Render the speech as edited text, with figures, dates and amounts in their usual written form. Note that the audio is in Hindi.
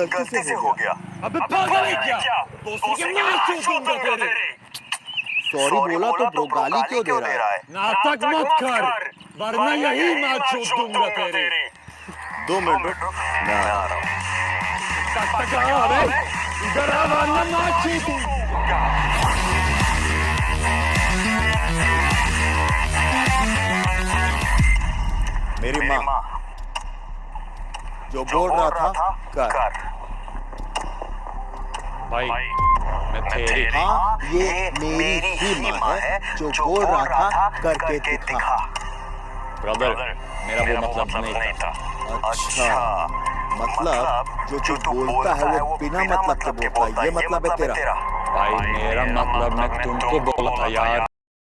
गलती से हो गया। अबे पागल है क्या? दूसरी के मार क्यों दूंगा तेरे? सॉरी बोला तो गाली क्यों दे रहा है? नाटक मत कर, वरना यही मार चोट दूंगा तेरे। 2 मिनट रुक, मैं आ रहा हूँ। अबे इधर आ, वरना मार चोट दूंगा। मेरी माँ जो बोल रहा था कर। भाई मैं तेरी हाँ, ये मेरी ही माँ है जो बोल रहा था करके दिखा। ब्रदर, मेरा वो मतलब नहीं था। अच्छा, मतलब जो तू बोलता है वो बिना मतलब के बोलता है, ये मतलब है तेरा? भाई मेरा मतलब मैं तुमको बोला था यार।